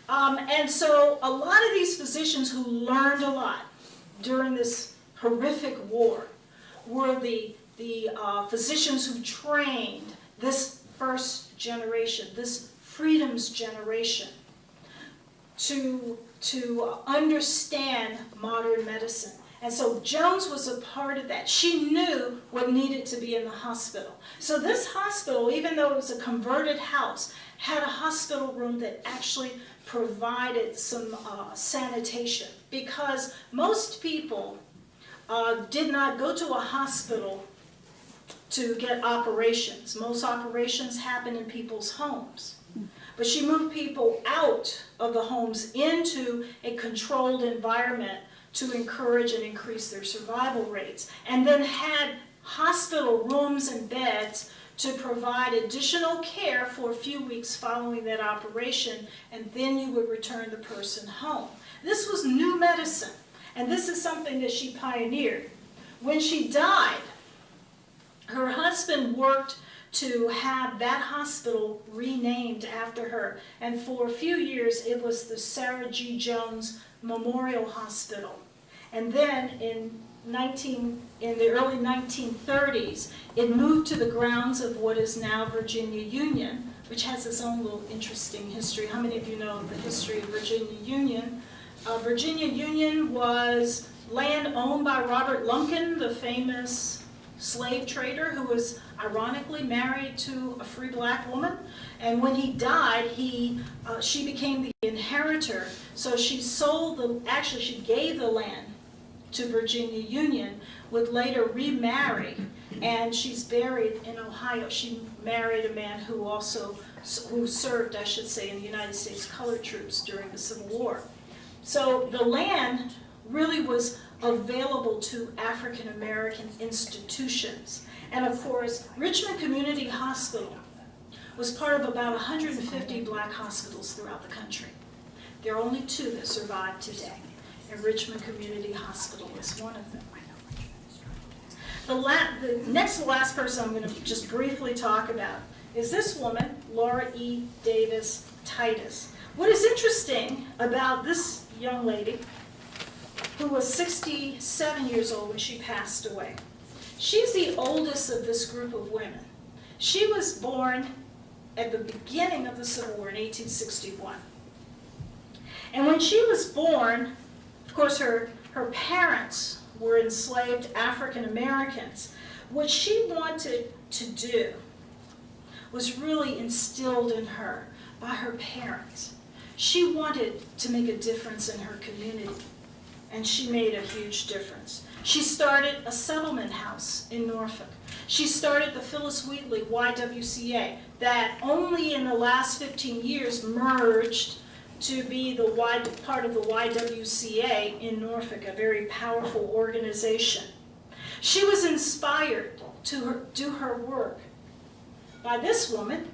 And so a lot of these physicians who learned a lot during this horrific war were the physicians who trained this first generation, this freedom's generation, to understand modern medicine. And so Jones was a part of that. She knew what needed to be in the hospital. So this hospital, even though it was a converted house, had a hospital room that actually provided some sanitation, because most people did not go to a hospital to get operations. Most operations happen in people's homes. But she moved people out of the homes into a controlled environment to encourage and increase their survival rates, and then had hospital rooms and beds to provide additional care for a few weeks following that operation, and then you would return the person home. This was new medicine, and this is something that she pioneered. When she died, her husband worked to have that hospital renamed after her, and for a few years it was the Sarah G. Jones Memorial Hospital. And then in the early 1930s, it moved to the grounds of what is now Virginia Union, which has its own little interesting history. How many of you know the history of Virginia Union? Virginia Union was land owned by Robert Lumpkin, the famous slave trader who was ironically married to a free black woman. And when he died, she became the inheritor. So she she gave the land to Virginia Union, would later remarry, and she's buried in Ohio. She married a man who served, I should say, in the United States Colored Troops during the Civil War. So the land really was available to African American institutions. And of course, Richmond Community Hospital was part of about 150 black hospitals throughout the country. There are only 2 that survive today, and Richmond Community Hospital is one of them. The next to last person I'm going to just briefly talk about is this woman, Laura E. Davis Titus. What is interesting about this young lady, who was 67 years old when she passed away, she's the oldest of this group of women. She was born at the beginning of the Civil War in 1861. And when she was born, of course, her parents were enslaved African Americans. What she wanted to do was really instilled in her by her parents. She wanted to make a difference in her community, and she made a huge difference. She started a settlement house in Norfolk. She started the Phyllis Wheatley YWCA that only in the last 15 years merged to be part of the YWCA in Norfolk, a very powerful organization. She was inspired to do her work by this woman,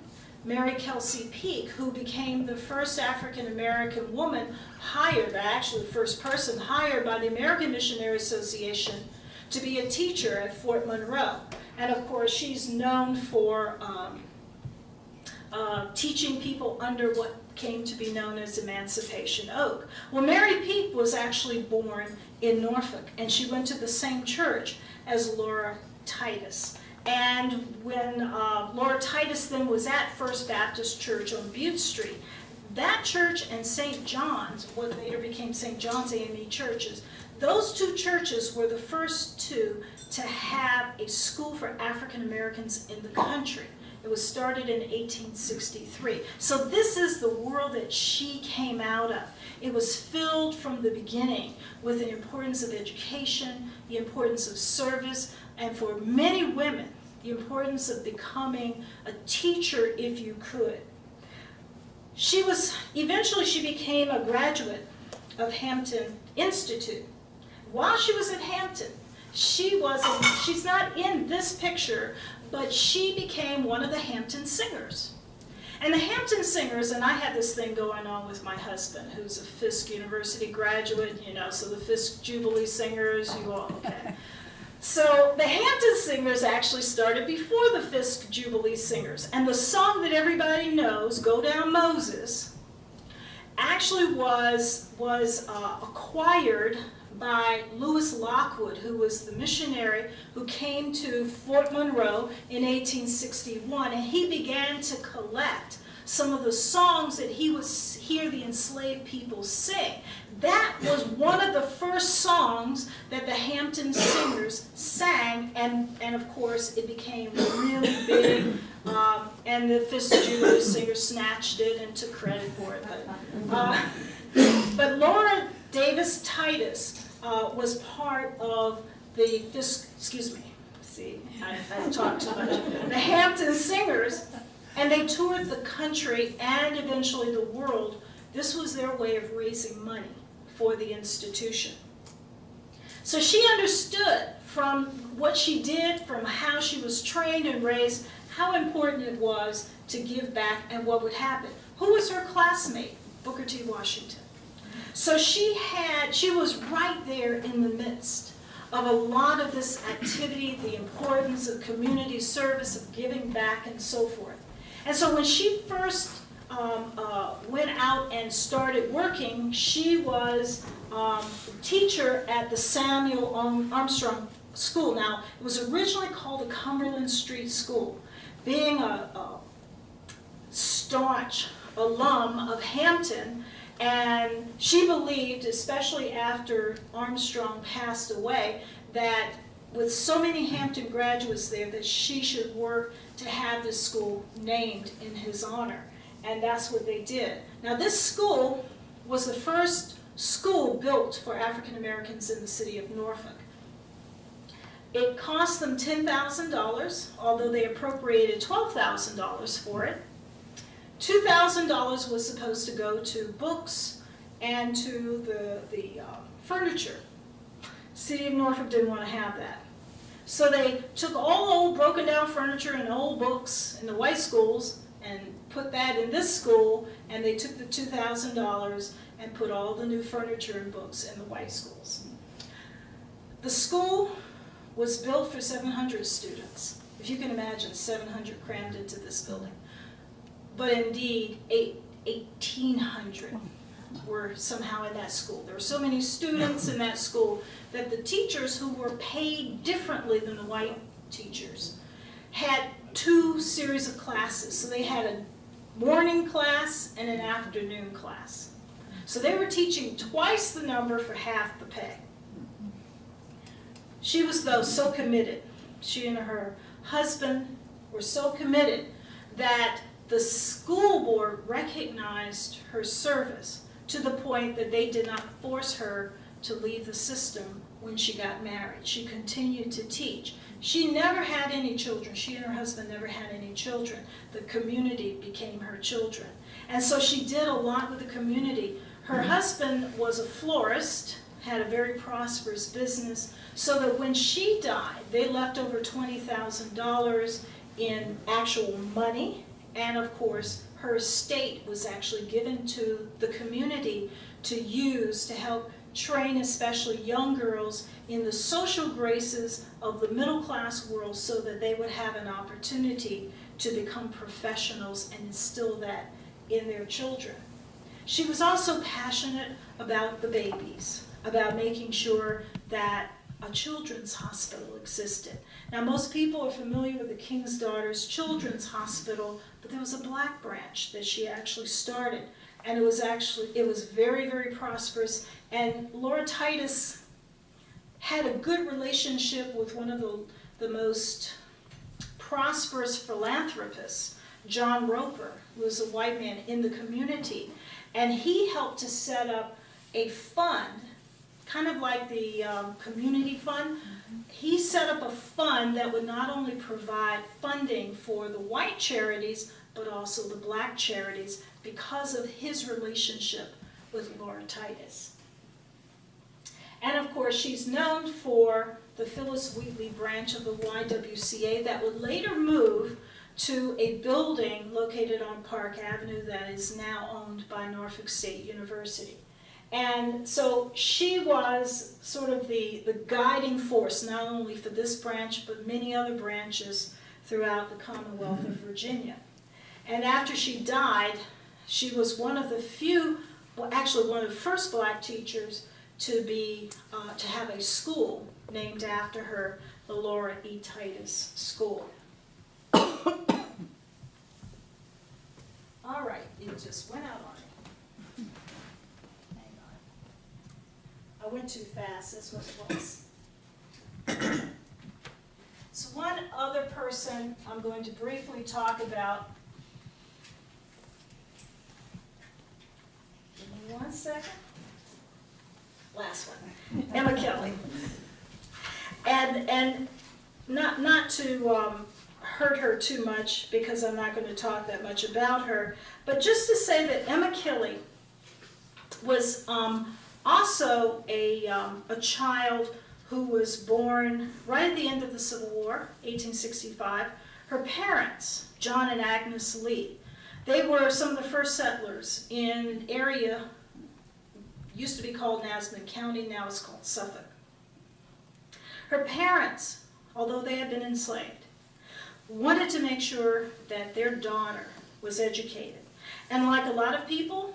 Mary Kelsey Peake, who became the first African-American woman hired, actually the first person hired by the American Missionary Association to be a teacher at Fort Monroe. And of course, she's known for teaching people under what came to be known as Emancipation Oak. Well, Mary Peake was actually born in Norfolk, and she went to the same church as Laura Titus. And when Laura Titus then was at First Baptist Church on Butte Street, that church and St. John's, what later became St. John's AME churches, those two churches were the first two to have a school for African Americans in the country. It was started in 1863. So this is the world that she came out of. It was filled from the beginning with the importance of education, the importance of service, and for many women, the importance of becoming a teacher if you could. Eventually she became a graduate of Hampton Institute. While she was at Hampton, she's not in this picture, but she became one of the Hampton Singers. And the Hampton Singers, and I had this thing going on with my husband, who's a Fisk University graduate, so the Fisk Jubilee Singers, you all, okay. So the Hampton Singers actually started before the Fisk Jubilee Singers. And the song that everybody knows, Go Down Moses, actually was acquired by Lewis Lockwood, who was the missionary who came to Fort Monroe in 1861, and he began to collect some of the songs that he would hear the enslaved people sing. That was one of the first songs that the Hampton Singers sang, and of course it became really big, and the Fisk Jubilee Singers snatched it and took credit for it. But Laura Davis Titus was part of the Fisk, I talked too much, the Hampton Singers, and they toured the country and eventually the world. This was their way of raising money for the institution. So she understood from what she did, from how she was trained and raised, how important it was to give back and what would happen. Who was her classmate? Booker T. Washington. So she was right there in the midst of a lot of this activity, the importance of community service, of giving back, and so forth. And so when she first went out and started working, she was a teacher at the Samuel Armstrong School. Now, it was originally called the Cumberland Street School. Being a staunch alum of Hampton, and she believed, especially after Armstrong passed away, that with so many Hampton graduates there, that she should work to have this school named in his honor. And that's what they did. Now, this school was the first school built for African Americans in the city of Norfolk. It cost them $10,000, although they appropriated $12,000 for it. $2,000 was supposed to go to books and to the furniture. City of Norfolk didn't want to have that. So they took all old broken down furniture and old books in the white schools and put that in this school, and they took the $2,000 and put all the new furniture and books in the white schools. The school was built for 700 students. If you can imagine, 700 crammed into this building. But indeed, 1,800 were somehow in that school. There were so many students in that school that the teachers, who were paid differently than the white teachers, had 2 series of classes. So they had a morning class and an afternoon class. So they were teaching twice the number for half the pay. She was, though, so committed. She and her husband were so committed that the school board recognized her service to the point that they did not force her to leave the system when she got married. She continued to teach. She never had any children. She and her husband never had any children. The community became her children. And so she did a lot with the community. Her husband was a florist, had a very prosperous business, so that when she died, they left over $20,000 in actual money. And of course, her estate was actually given to the community to use to help train especially young girls in the social graces of the middle class world, so that they would have an opportunity to become professionals and instill that in their children. She was also passionate about the babies, about making sure that a children's hospital existed. Now, most people are familiar with the King's Daughters Children's Hospital, but there was a black branch that she actually started. And it was very, very prosperous. And Laura Titus had a good relationship with one of the most prosperous philanthropists, John Roper, who was a white man in the community. And he helped to set up a fund, kind of like the community fund. He set up a fund that would not only provide funding for the white charities, but also the black charities because of his relationship with Laura Titus. And of course, she's known for the Phyllis Wheatley branch of the YWCA that would later move to a building located on Park Avenue that is now owned by Norfolk State University. And so she was sort of the guiding force, not only for this branch, but many other branches throughout the Commonwealth of Virginia. And after she died, she was one of the few, well, actually one of the first black teachers to have a school named after her, the Laura E. Titus School. All right, it just went out on me. Hang on. I went too fast, that's what it was. So one other person I'm going to briefly talk about. Give me 1 second. Last one, Emma Kelley. And not to hurt her too much, because I'm not going to talk that much about her, but just to say that Emma Kelley was also a child who was born right at the end of the Civil War, 1865. Her parents, John and Agnes Lee, they were some of the first settlers in an area used to be called Nasmyth County, now it's called Suffolk. Her parents, although they had been enslaved, wanted to make sure that their daughter was educated. And like a lot of people,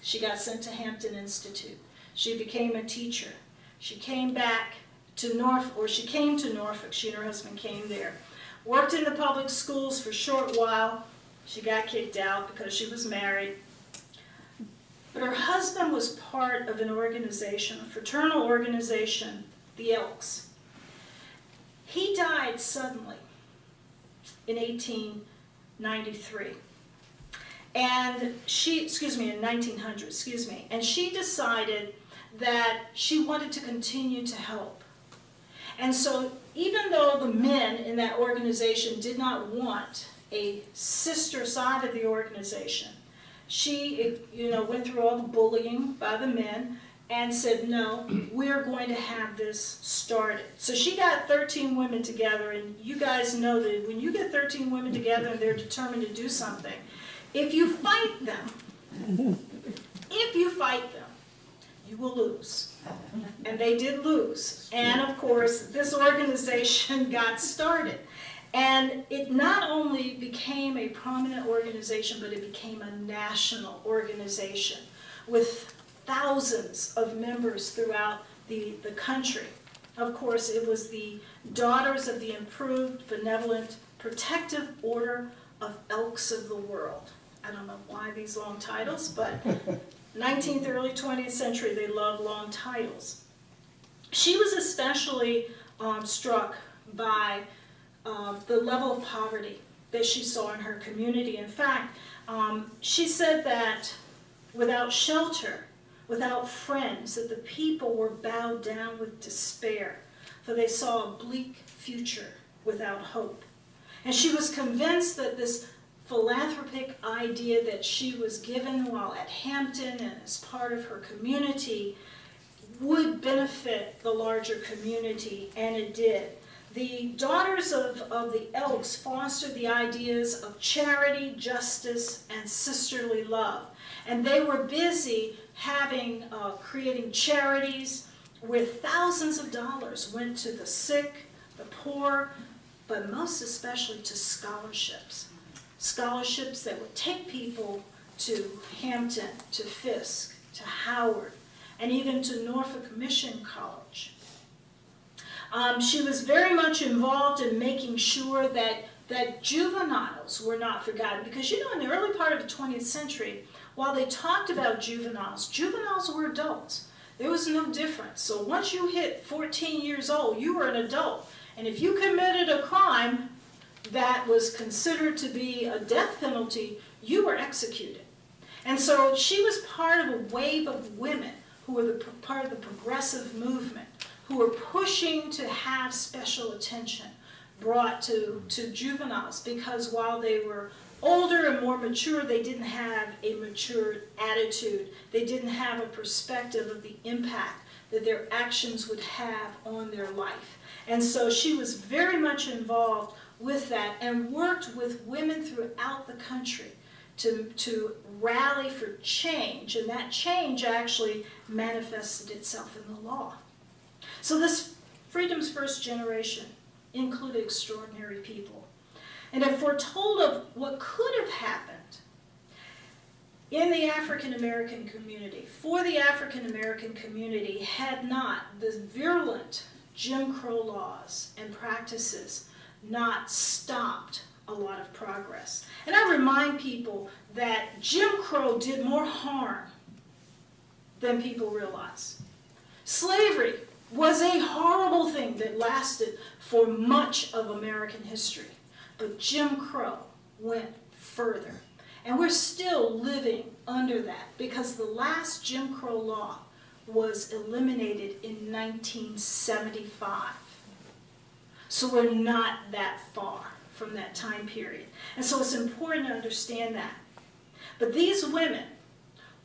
she got sent to Hampton Institute. She became a teacher. She came back to Norfolk, she and her husband came there. Worked in the public schools for a short while. She got kicked out because she was married. But her husband was part of an organization, a fraternal organization, the Elks. He died suddenly in 1893. And in 1900, and she decided that she wanted to continue to help. And so even though the men in that organization did not want a sister side of the organization, she went through all the bullying by the men and said, no, we're going to have this started. So she got 13 women together, and you guys know that when you get 13 women together and they're determined to do something, if you fight them, you will lose. And they did lose. And of course, this organization got started. And it not only became a prominent organization, but it became a national organization with thousands of members throughout the country. Of course, it was the Daughters of the Improved, Benevolent, Protective Order of Elks of the World. I don't know why these long titles, but 19th, early 20th century, they love long titles. She was especially struck by the level of poverty that she saw in her community. In fact, she said that without shelter, without friends, that the people were bowed down with despair, for they saw a bleak future without hope. And she was convinced that this philanthropic idea that she was given while at Hampton and as part of her community would benefit the larger community, and it did. The Daughters of the Elks fostered the ideas of charity, justice, and sisterly love. And they were busy creating charities where thousands of dollars went to the sick, the poor, but most especially to scholarships. Scholarships that would take people to Hampton, to Fisk, to Howard, and even to Norfolk Mission College. She was very much involved in making sure that juveniles were not forgotten. Because you know, in the early part of the 20th century, while they talked about juveniles, juveniles were adults. There was no difference. So once you hit 14 years old, you were an adult. And if you committed a crime that was considered to be a death penalty, you were executed. And so she was part of a wave of women who were part of the progressive movement, who were pushing to have special attention brought to juveniles, because while they were older and more mature, they didn't have a mature attitude. They didn't have a perspective of the impact that their actions would have on their life. And so she was very much involved with that and worked with women throughout the country to rally for change, and that change actually manifested itself in the law. So this Freedom's First generation included extraordinary people. And if we're told of what could have happened in the African American community, for the African American community, had not the virulent Jim Crow laws and practices not stopped a lot of progress. And I remind people that Jim Crow did more harm than people realize. Slavery was a horrible thing that lasted for much of American history. But Jim Crow went further. And we're still living under that, because the last Jim Crow law was eliminated in 1975. So we're not that far from that time period. And so it's important to understand that. But these women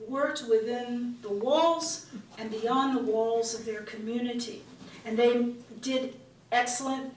worked within the walls and beyond the walls of their community. And they did excellent,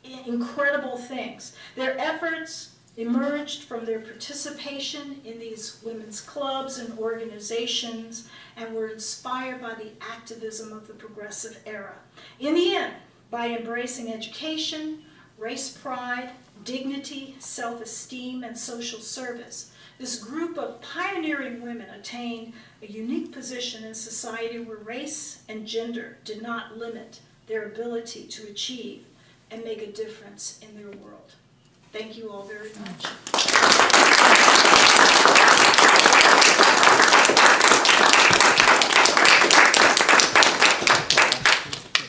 incredible things. Their efforts emerged from their participation in these women's clubs and organizations, and were inspired by the activism of the progressive era. In the end, by embracing education, race pride, dignity, self-esteem, and social service, this group of pioneering women attained a unique position in society where race and gender did not limit their ability to achieve and make a difference in their world. Thank you all very much.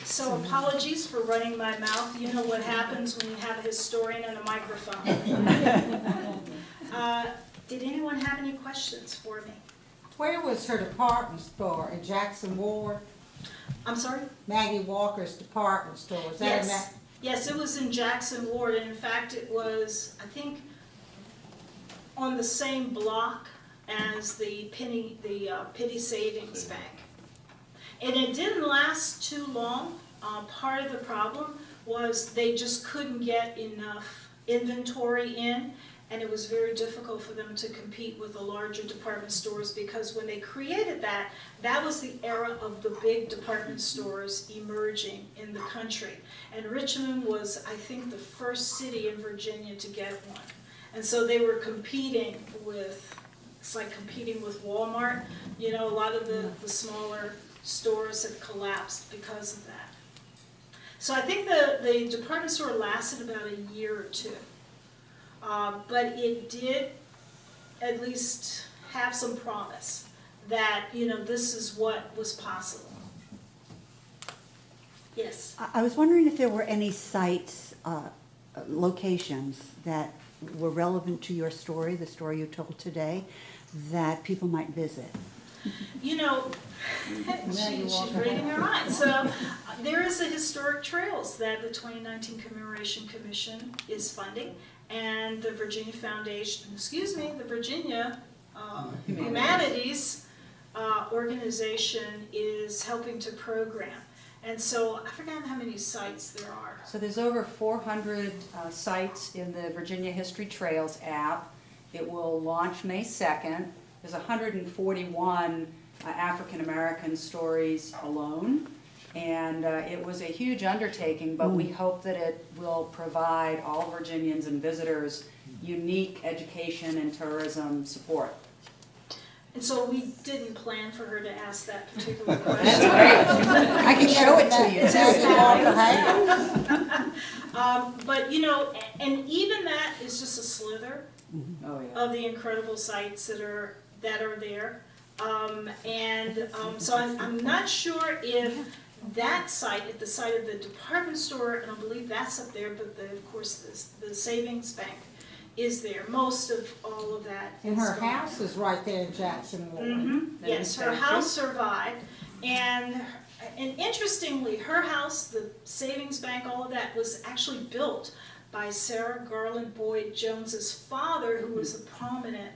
So apologies for running my mouth. You know what happens when you have a historian and a microphone. Did anyone have any questions for me? Where was her department store? In Jackson Ward? I'm sorry? Maggie Walker's department store. Was that in Yes. that? Yes, it was in Jackson Ward, and in fact it was, I think, on the same block as the Penny Savings Bank. And it didn't last too long. Part of the problem was they just couldn't get enough inventory in, and it was very difficult for them to compete with the larger department stores, because when they created that, that was the era of the big department stores emerging in the country. And Richmond was, I think, the first city in Virginia to get one. And so they were competing with, it's like competing with Walmart. You know, a lot of the smaller stores have collapsed because of that. So I think the department store lasted about a year or two. But it did at least have some promise that, you know, this is what was possible. Yes? I was wondering if there were any sites, locations that were relevant to your story, the story you told today, that people might visit. You know, she's reading her mind. So there is a historic trails that the 2019 Commemoration Commission is funding, and the Virginia Foundation, the Virginia Humanities organization is helping to program. And so I forgot how many sites there are. So there's over 400 sites in the Virginia History Trails app. It will launch May 2nd. There's 141 African American stories alone. And it was a huge undertaking, but we hope that it will provide all Virginians and visitors unique education and tourism support. And so we didn't plan for her to ask that particular question. I can show it to you. It just happened. But, you know, and even that is just a slither Oh, yeah. of the incredible sites that are there. So I'm not sure if that site, at the site of the department store, and I believe that's up there, but of course the savings bank is there. Most of all of that. And is her gone. house is right there in Jackson Ward. Mhm. And Yes, her thank you. house survived, and interestingly, her house, the savings bank, all of that was actually built by Sarah Garlan Boyd Jones's father, who was a prominent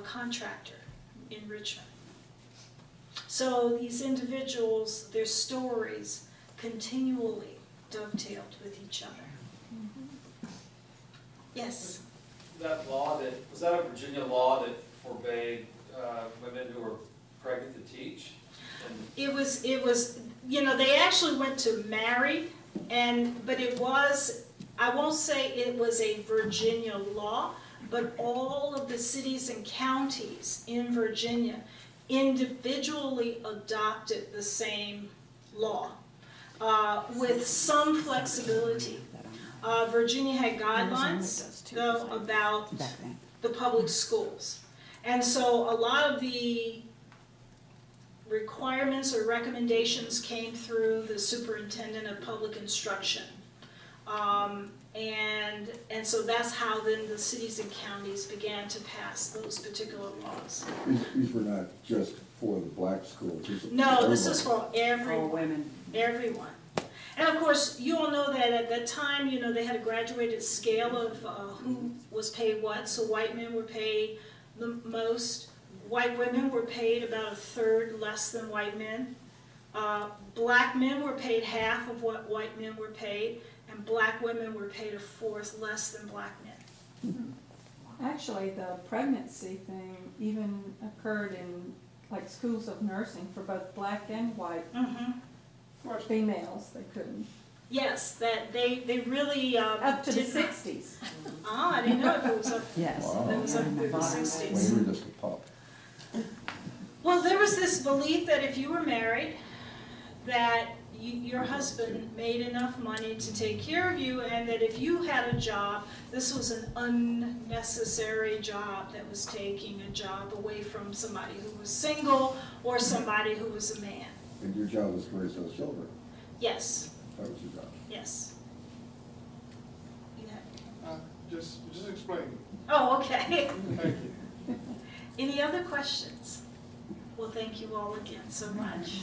contractor in Richmond. So these individuals, their stories continually dovetailed with each other. Yes. That law was that a Virginia law that forbade women who were pregnant to teach? It was, you know, they actually went to marry, but it was, I won't say it was a Virginia law, but all of the cities and counties in Virginia individually adopted the same law, with some flexibility. Virginia had guidelines, though, about the public schools. And so a lot of the requirements or recommendations came through the superintendent of public instruction. And so that's how then the cities and counties began to pass those particular laws. These were not just for the black schools. No, this is for All everyone. women. Everyone. And of course, you all know that at that time, you know, they had a graduated scale of who was paid what. So white men were paid the most. White women were paid about a third less than white men. Black men were paid half of what white men were paid. And black women were paid a fourth less than black men. Actually, the pregnancy thing even occurred in like schools of nursing for both black and white. Mm-hmm. For females, they couldn't. Yes, that they really Up to the did not- 60s. I didn't know if it was up. Yes. Wow. It was up through the When 60s. you were just a pup. Well, there was this belief that if you were married, that your husband made enough money to take care of you, and that if you had a job, this was an unnecessary job that was taking a job away from somebody who was single or somebody who was a man. And your job was to raise those children. Yes, That was your job. yes. You had- Just explain. Oh, okay. Thank you. Any other questions? Well, thank you all again so much.